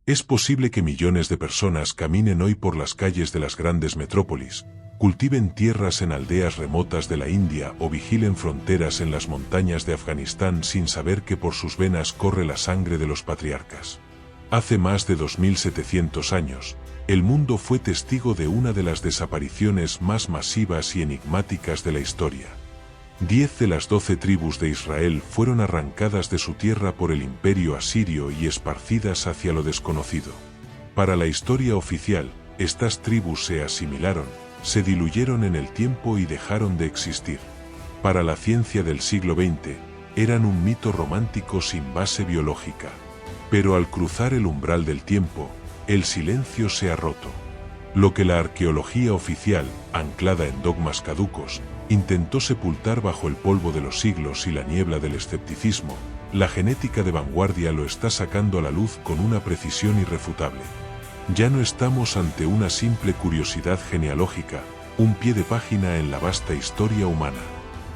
Es posible que millones de personas caminen hoy por las calles de las grandes metrópolis, cultiven tierras en aldeas remotas de la India o vigilen fronteras en las montañas de Afganistán sin saber que por sus venas corre la sangre de los patriarcas. Hace más de 2700 años, el mundo fue testigo de una de las desapariciones más masivas y enigmáticas de la historia. 10 de las 12 tribus de Israel fueron arrancadas de su tierra por el imperio asirio y esparcidas hacia lo desconocido. Para la historia oficial, estas tribus se asimilaron, se diluyeron en el tiempo y dejaron de existir. Para la ciencia del siglo XX, eran un mito romántico sin base biológica. Pero al cruzar el umbral del tiempo, el silencio se ha roto. Lo que la arqueología oficial, anclada en dogmas caducos, intentó sepultar bajo el polvo de los siglos y la niebla del escepticismo, la genética de vanguardia lo está sacando a la luz con una precisión irrefutable. Ya no estamos ante una simple curiosidad genealógica, un pie de página en la vasta historia humana.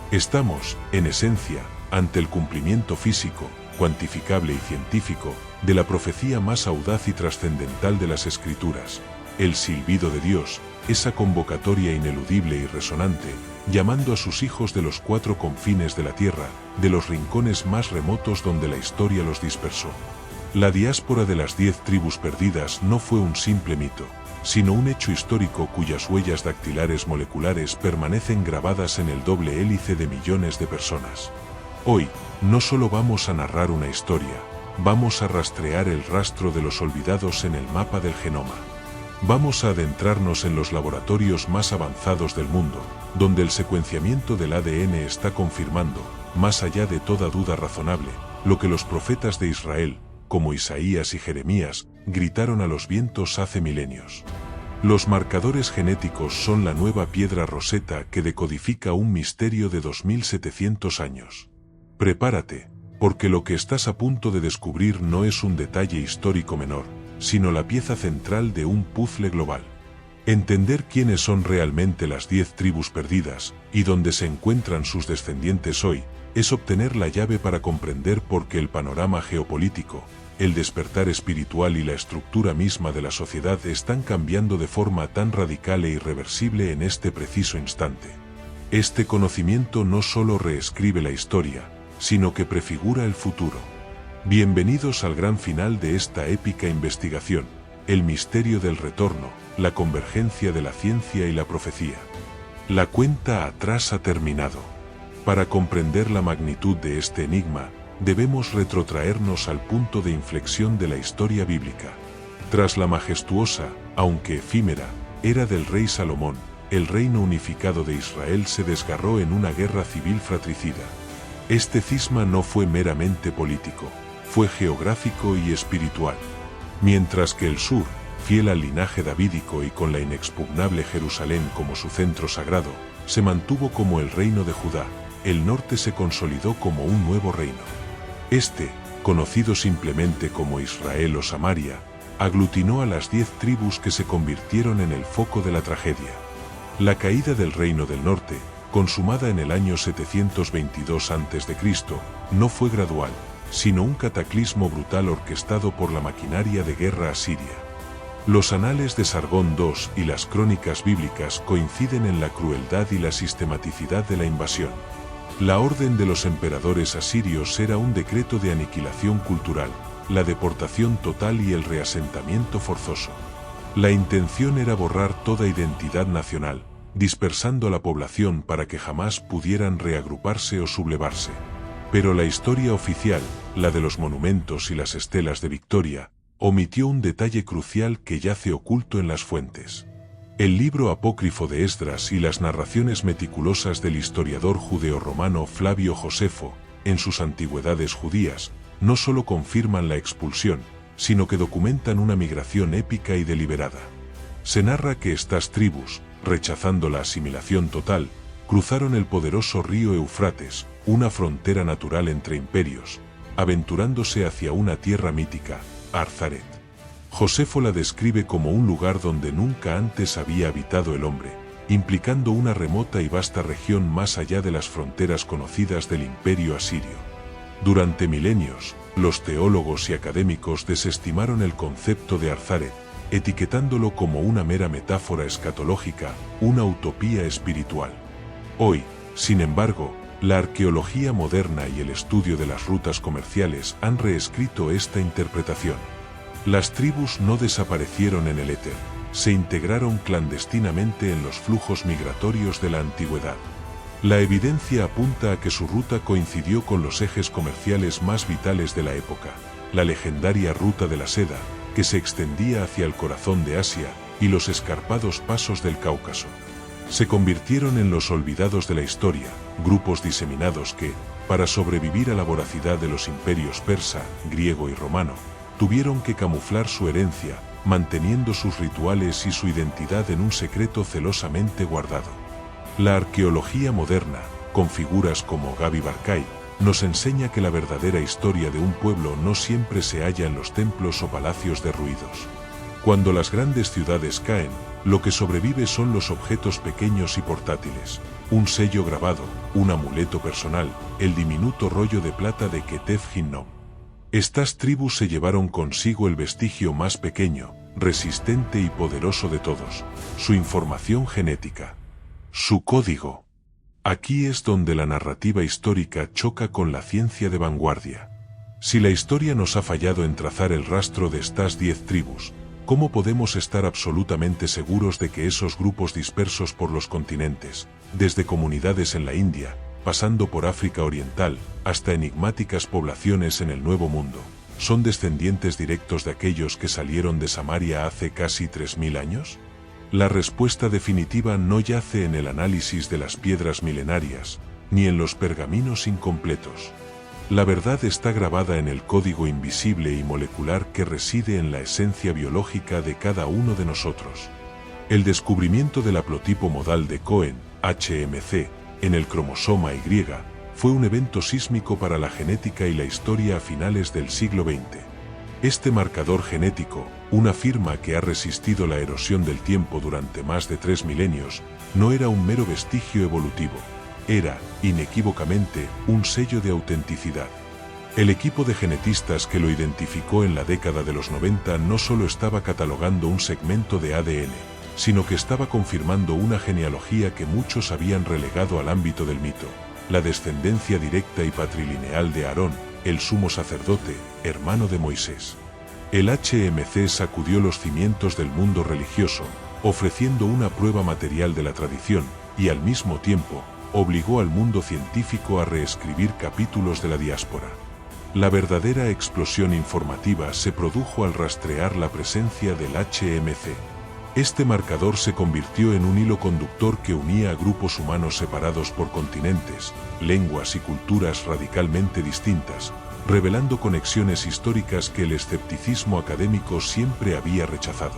Estamos, en esencia, ante el cumplimiento físico, cuantificable y científico, de la profecía más audaz y trascendental de las Escrituras, el silbido de Dios, esa convocatoria ineludible y resonante, llamando a sus hijos de los 4 confines de la tierra, de los rincones más remotos donde la historia los dispersó. La diáspora de las 10 tribus perdidas no fue un simple mito, sino un hecho histórico cuyas huellas dactilares moleculares permanecen grabadas en el doble hélice de millones de personas. Hoy, no solo vamos a narrar una historia, vamos a rastrear el rastro de los olvidados en el mapa del genoma. Vamos a adentrarnos en los laboratorios más avanzados del mundo, donde el secuenciamiento del ADN está confirmando, más allá de toda duda razonable, lo que los profetas de Israel, como Isaías y Jeremías, gritaron a los vientos hace milenios. Los marcadores genéticos son la nueva piedra roseta que decodifica un misterio de 2700 años. Prepárate, porque lo que estás a punto de descubrir no es un detalle histórico menor, sino la pieza central de un puzzle global. Entender quiénes son realmente las 10 tribus perdidas, y dónde se encuentran sus descendientes hoy, es obtener la llave para comprender por qué el panorama geopolítico, el despertar espiritual y la estructura misma de la sociedad están cambiando de forma tan radical e irreversible en este preciso instante. Este conocimiento no solo reescribe la historia, sino que prefigura el futuro. Bienvenidos al gran final de esta épica investigación, el misterio del retorno, la convergencia de la ciencia y la profecía. La cuenta atrás ha terminado. Para comprender la magnitud de este enigma, debemos retrotraernos al punto de inflexión de la historia bíblica. Tras la majestuosa, aunque efímera, era del rey Salomón, el reino unificado de Israel se desgarró en una guerra civil fratricida. Este cisma no fue meramente político, fue geográfico y espiritual. Mientras que el sur, fiel al linaje davídico y con la inexpugnable Jerusalén como su centro sagrado, se mantuvo como el reino de Judá, el norte se consolidó como un nuevo reino. Este, conocido simplemente como Israel o Samaria, aglutinó a las 10 tribus que se convirtieron en el foco de la tragedia. La caída del reino del norte, consumada en el año 722 a.C., no fue gradual, sino un cataclismo brutal orquestado por la maquinaria de guerra asiria. Los anales de Sargón II y las crónicas bíblicas coinciden en la crueldad y la sistematicidad de la invasión. La orden de los emperadores asirios era un decreto de aniquilación cultural, la deportación total y el reasentamiento forzoso. La intención era borrar toda identidad nacional, dispersando a la población para que jamás pudieran reagruparse o sublevarse. Pero la historia oficial, la de los monumentos y las estelas de victoria, omitió un detalle crucial que yace oculto en las fuentes. El libro apócrifo de Esdras y las narraciones meticulosas del historiador judeo-romano Flavio Josefo, en sus antigüedades judías, no solo confirman la expulsión, sino que documentan una migración épica y deliberada. Se narra que estas tribus, rechazando la asimilación total, cruzaron el poderoso río Eufrates, una frontera natural entre imperios, aventurándose hacia una tierra mítica, Arzaret. Josefo la describe como un lugar donde nunca antes había habitado el hombre, implicando una remota y vasta región más allá de las fronteras conocidas del imperio asirio. Durante milenios, los teólogos y académicos desestimaron el concepto de Arzaret, etiquetándolo como una mera metáfora escatológica, una utopía espiritual. Hoy, sin embargo, la arqueología moderna y el estudio de las rutas comerciales han reescrito esta interpretación. Las tribus no desaparecieron en el éter, se integraron clandestinamente en los flujos migratorios de la antigüedad. La evidencia apunta a que su ruta coincidió con los ejes comerciales más vitales de la época, la legendaria Ruta de la Seda, que se extendía hacia el corazón de Asia, y los escarpados pasos del Cáucaso. Se convirtieron en los olvidados de la historia, grupos diseminados que, para sobrevivir a la voracidad de los imperios persa, griego y romano, tuvieron que camuflar su herencia, manteniendo sus rituales y su identidad en un secreto celosamente guardado. La arqueología moderna, con figuras como Gabi Barkay, nos enseña que la verdadera historia de un pueblo no siempre se halla en los templos o palacios derruidos. Cuando las grandes ciudades caen, lo que sobrevive son los objetos pequeños y portátiles, un sello grabado, un amuleto personal, el diminuto rollo de plata de Ketef Hinnom. Estas tribus se llevaron consigo el vestigio más pequeño, resistente y poderoso de todos, su información genética. Su código. Aquí es donde la narrativa histórica choca con la ciencia de vanguardia. Si la historia nos ha fallado en trazar el rastro de estas 10 tribus, ¿cómo podemos estar absolutamente seguros de que esos grupos dispersos por los continentes, desde comunidades en la India, pasando por África Oriental, hasta enigmáticas poblaciones en el Nuevo Mundo, son descendientes directos de aquellos que salieron de Samaria hace casi 3000 años? La respuesta definitiva no yace en el análisis de las piedras milenarias, ni en los pergaminos incompletos. La verdad está grabada en el código invisible y molecular que reside en la esencia biológica de cada uno de nosotros. El descubrimiento del haplotipo modal de Cohen, HMC, en el cromosoma Y, fue un evento sísmico para la genética y la historia a finales del siglo XX. Este marcador genético, una firma que ha resistido la erosión del tiempo durante más de 3 milenios, no era un mero vestigio evolutivo, era, inequívocamente, un sello de autenticidad. El equipo de genetistas que lo identificó en la década de los 90 no solo estaba catalogando un segmento de ADN, sino que estaba confirmando una genealogía que muchos habían relegado al ámbito del mito, la descendencia directa y patrilineal de Aarón, el sumo sacerdote, hermano de Moisés. El HMC sacudió los cimientos del mundo religioso, ofreciendo una prueba material de la tradición, y al mismo tiempo, obligó al mundo científico a reescribir capítulos de la diáspora. La verdadera explosión informativa se produjo al rastrear la presencia del HMC. Este marcador se convirtió en un hilo conductor que unía a grupos humanos separados por continentes, lenguas y culturas radicalmente distintas, revelando conexiones históricas que el escepticismo académico siempre había rechazado.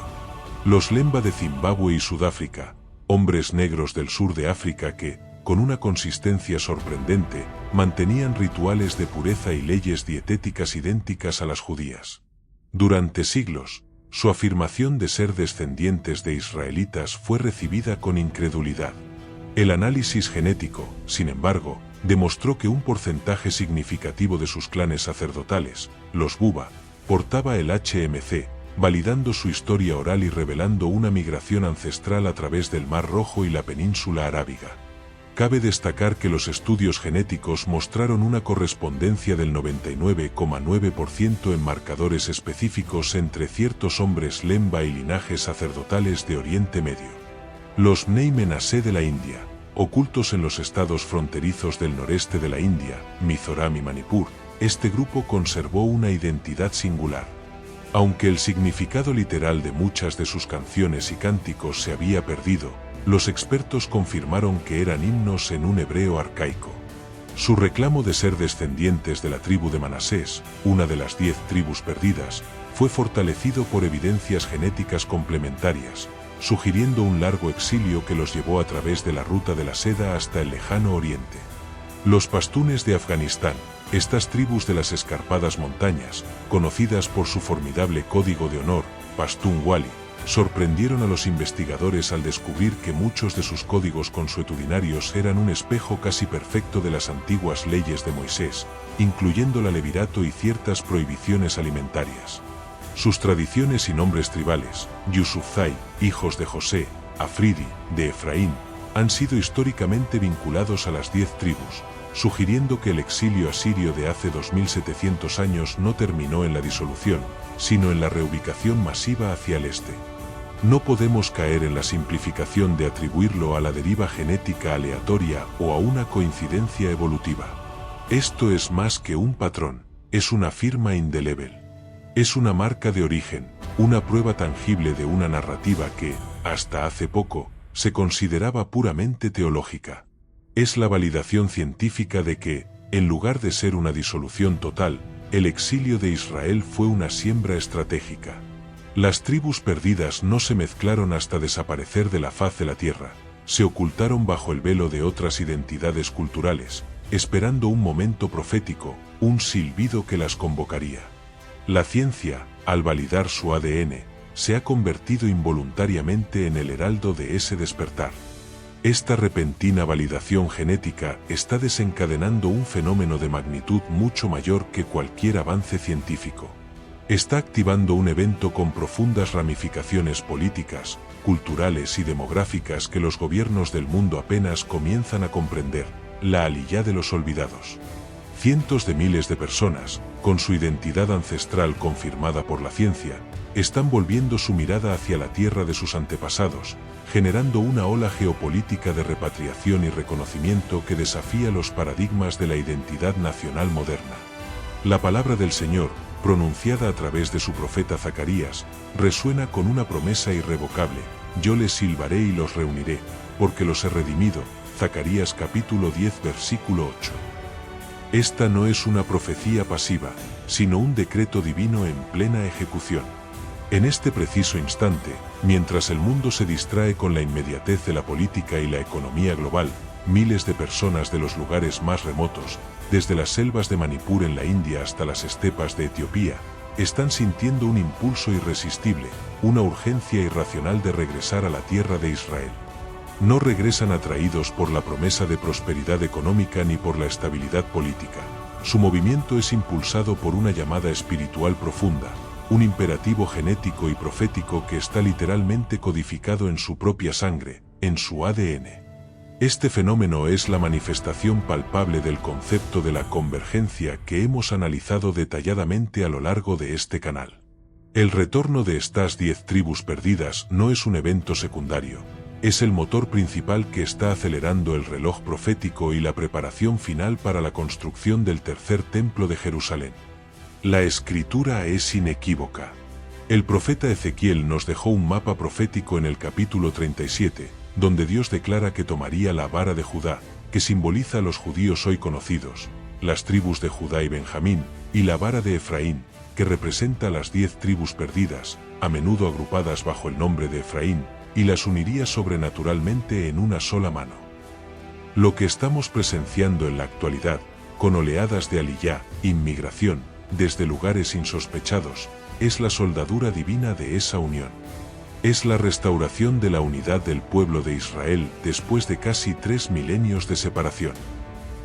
Los Lemba de Zimbabue y Sudáfrica, hombres negros del sur de África que, con una consistencia sorprendente, mantenían rituales de pureza y leyes dietéticas idénticas a las judías. Durante siglos, su afirmación de ser descendientes de israelitas fue recibida con incredulidad. El análisis genético, sin embargo, demostró que un porcentaje significativo de sus clanes sacerdotales, los Buba, portaba el HMC, validando su historia oral y revelando una migración ancestral a través del Mar Rojo y la península arábiga. Cabe destacar que los estudios genéticos mostraron una correspondencia del 99,9% en marcadores específicos entre ciertos hombres Lemba y linajes sacerdotales de Oriente Medio. Los Bnei Menasé de la India, ocultos en los estados fronterizos del noreste de la India, Mizoram y Manipur, este grupo conservó una identidad singular. Aunque el significado literal de muchas de sus canciones y cánticos se había perdido, los expertos confirmaron que eran himnos en un hebreo arcaico. Su reclamo de ser descendientes de la tribu de Manasés, una de las 10 tribus perdidas, fue fortalecido por evidencias genéticas complementarias, sugiriendo un largo exilio que los llevó a través de la Ruta de la Seda hasta el lejano oriente. Los pastunes de Afganistán, estas tribus de las escarpadas montañas, conocidas por su formidable código de honor, Pastún Wali, sorprendieron a los investigadores al descubrir que muchos de sus códigos consuetudinarios eran un espejo casi perfecto de las antiguas leyes de Moisés, incluyendo la levirato y ciertas prohibiciones alimentarias. Sus tradiciones y nombres tribales, Yusufzai, hijos de José, Afridi, de Efraín, han sido históricamente vinculados a las 10 tribus, sugiriendo que el exilio asirio de hace 2700 años no terminó en la disolución, sino en la reubicación masiva hacia el este. No podemos caer en la simplificación de atribuirlo a la deriva genética aleatoria o a una coincidencia evolutiva. Esto es más que un patrón, es una firma indeleble. Es una marca de origen, una prueba tangible de una narrativa que, hasta hace poco, se consideraba puramente teológica. Es la validación científica de que, en lugar de ser una disolución total, el exilio de Israel fue una siembra estratégica. Las tribus perdidas no se mezclaron hasta desaparecer de la faz de la tierra, se ocultaron bajo el velo de otras identidades culturales, esperando un momento profético, un silbido que las convocaría. La ciencia, al validar su ADN, se ha convertido involuntariamente en el heraldo de ese despertar. Esta repentina validación genética está desencadenando un fenómeno de magnitud mucho mayor que cualquier avance científico. Está activando un evento con profundas ramificaciones políticas, culturales y demográficas que los gobiernos del mundo apenas comienzan a comprender, la aliyá de los olvidados. Cientos de miles de personas, con su identidad ancestral confirmada por la ciencia, están volviendo su mirada hacia la tierra de sus antepasados, generando una ola geopolítica de repatriación y reconocimiento que desafía los paradigmas de la identidad nacional moderna. La palabra del Señor, pronunciada a través de su profeta Zacarías, resuena con una promesa irrevocable: yo les silbaré y los reuniré, porque los he redimido. Zacarías capítulo 10 versículo 8. Esta no es una profecía pasiva, sino un decreto divino en plena ejecución. En este preciso instante, mientras el mundo se distrae con la inmediatez de la política y la economía global, miles de personas de los lugares más remotos, desde las selvas de Manipur en la India hasta las estepas de Etiopía, están sintiendo un impulso irresistible, una urgencia irracional de regresar a la tierra de Israel. No regresan atraídos por la promesa de prosperidad económica ni por la estabilidad política. Su movimiento es impulsado por una llamada espiritual profunda, un imperativo genético y profético que está literalmente codificado en su propia sangre, en su ADN. Este fenómeno es la manifestación palpable del concepto de la convergencia que hemos analizado detalladamente a lo largo de este canal. El retorno de estas 10 tribus perdidas no es un evento secundario, es el motor principal que está acelerando el reloj profético y la preparación final para la construcción del tercer templo de Jerusalén. La escritura es inequívoca. El profeta Ezequiel nos dejó un mapa profético en el capítulo 37, donde Dios declara que tomaría la vara de Judá, que simboliza a los judíos hoy conocidos, las tribus de Judá y Benjamín, y la vara de Efraín, que representa las 10 tribus perdidas, a menudo agrupadas bajo el nombre de Efraín, y las uniría sobrenaturalmente en una sola mano. Lo que estamos presenciando en la actualidad, con oleadas de aliyá, inmigración, desde lugares insospechados, es la soldadura divina de esa unión. Es la restauración de la unidad del pueblo de Israel después de casi 3 milenios de separación.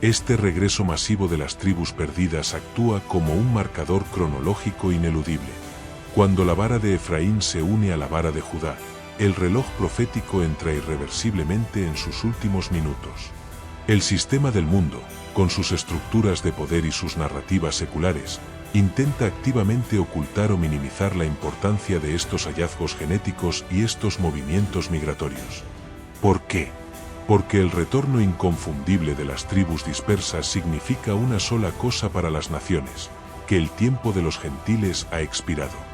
Este regreso masivo de las tribus perdidas actúa como un marcador cronológico ineludible. Cuando la vara de Efraín se une a la vara de Judá, el reloj profético entra irreversiblemente en sus últimos minutos. El sistema del mundo, con sus estructuras de poder y sus narrativas seculares, intenta activamente ocultar o minimizar la importancia de estos hallazgos genéticos y estos movimientos migratorios. ¿Por qué? Porque el retorno inconfundible de las tribus dispersas significa una sola cosa para las naciones: que el tiempo de los gentiles ha expirado.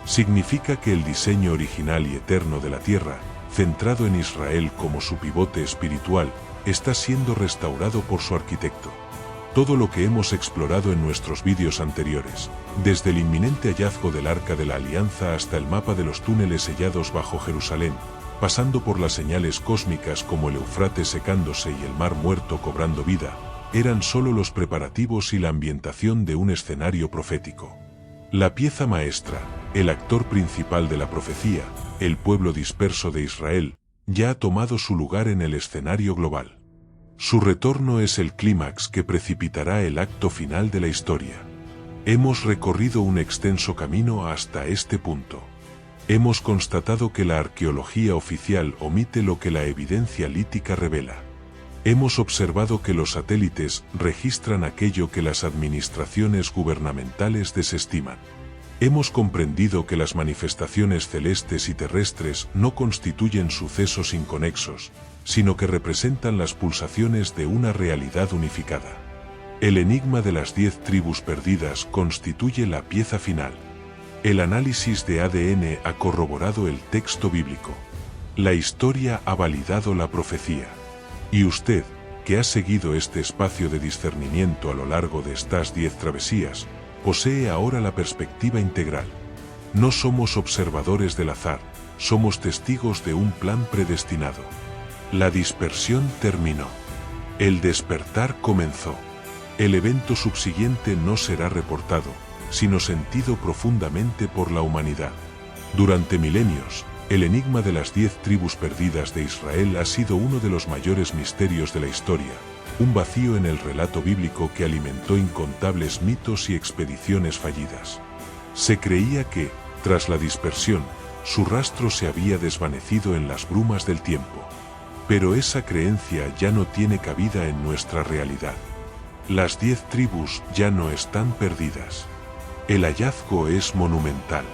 Significa que el diseño original y eterno de la tierra, centrado en Israel como su pivote espiritual, está siendo restaurado por su arquitecto. Todo lo que hemos explorado en nuestros vídeos anteriores, desde el inminente hallazgo del Arca de la Alianza hasta el mapa de los túneles sellados bajo Jerusalén, pasando por las señales cósmicas como el Éufrates secándose y el Mar Muerto cobrando vida, eran solo los preparativos y la ambientación de un escenario profético. La pieza maestra, el actor principal de la profecía, el pueblo disperso de Israel, ya ha tomado su lugar en el escenario global. Su retorno es el clímax que precipitará el acto final de la historia. Hemos recorrido un extenso camino hasta este punto. Hemos constatado que la arqueología oficial omite lo que la evidencia lítica revela. Hemos observado que los satélites registran aquello que las administraciones gubernamentales desestiman. Hemos comprendido que las manifestaciones celestes y terrestres no constituyen sucesos inconexos, sino que representan las pulsaciones de una realidad unificada. El enigma de las 10 tribus perdidas constituye la pieza final. El análisis de ADN ha corroborado el texto bíblico. La historia ha validado la profecía. Y usted, que ha seguido este espacio de discernimiento a lo largo de estas 10 travesías, posee ahora la perspectiva integral. No somos observadores del azar, somos testigos de un plan predestinado. La dispersión terminó. El despertar comenzó. El evento subsiguiente no será reportado, sino sentido profundamente por la humanidad. Durante milenios, el enigma de las 10 tribus perdidas de Israel ha sido uno de los mayores misterios de la historia, un vacío en el relato bíblico que alimentó incontables mitos y expediciones fallidas. Se creía que, tras la dispersión, su rastro se había desvanecido en las brumas del tiempo. Pero esa creencia ya no tiene cabida en nuestra realidad. Las 10 tribus ya no están perdidas. El hallazgo es monumental.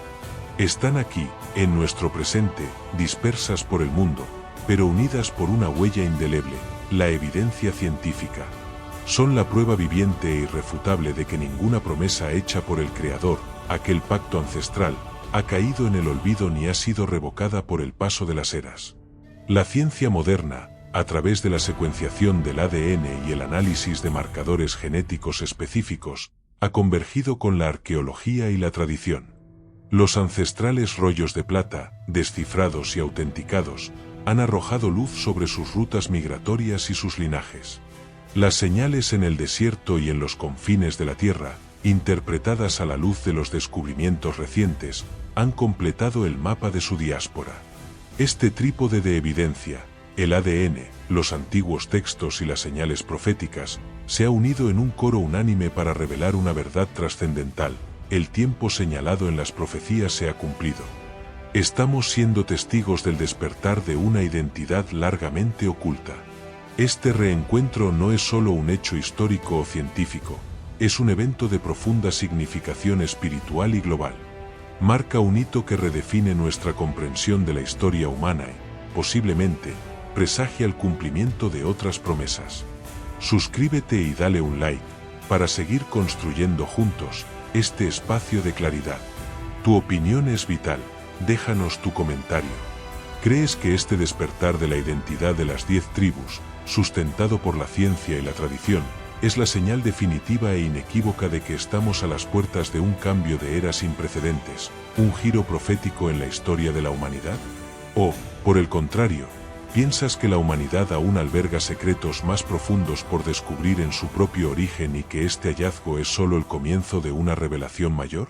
Están aquí, en nuestro presente, dispersas por el mundo, pero unidas por una huella indeleble, la evidencia científica. Son la prueba viviente e irrefutable de que ninguna promesa hecha por el Creador, aquel pacto ancestral, ha caído en el olvido ni ha sido revocada por el paso de las eras. La ciencia moderna, a través de la secuenciación del ADN y el análisis de marcadores genéticos específicos, ha convergido con la arqueología y la tradición. Los ancestrales rollos de plata, descifrados y autenticados, han arrojado luz sobre sus rutas migratorias y sus linajes. Las señales en el desierto y en los confines de la Tierra, interpretadas a la luz de los descubrimientos recientes, han completado el mapa de su diáspora. Este trípode de evidencia, el ADN, los antiguos textos y las señales proféticas, se ha unido en un coro unánime para revelar una verdad trascendental: el tiempo señalado en las profecías se ha cumplido. Estamos siendo testigos del despertar de una identidad largamente oculta. Este reencuentro no es solo un hecho histórico o científico, es un evento de profunda significación espiritual y global. Marca un hito que redefine nuestra comprensión de la historia humana y, posiblemente, presagia el cumplimiento de otras promesas. Suscríbete y dale un like, para seguir construyendo juntos este espacio de claridad. Tu opinión es vital, déjanos tu comentario. ¿Crees que este despertar de la identidad de las 10 tribus, sustentado por la ciencia y la tradición, es la señal definitiva e inequívoca de que estamos a las puertas de un cambio de era sin precedentes, un giro profético en la historia de la humanidad? ¿O, por el contrario, piensas que la humanidad aún alberga secretos más profundos por descubrir en su propio origen y que este hallazgo es solo el comienzo de una revelación mayor?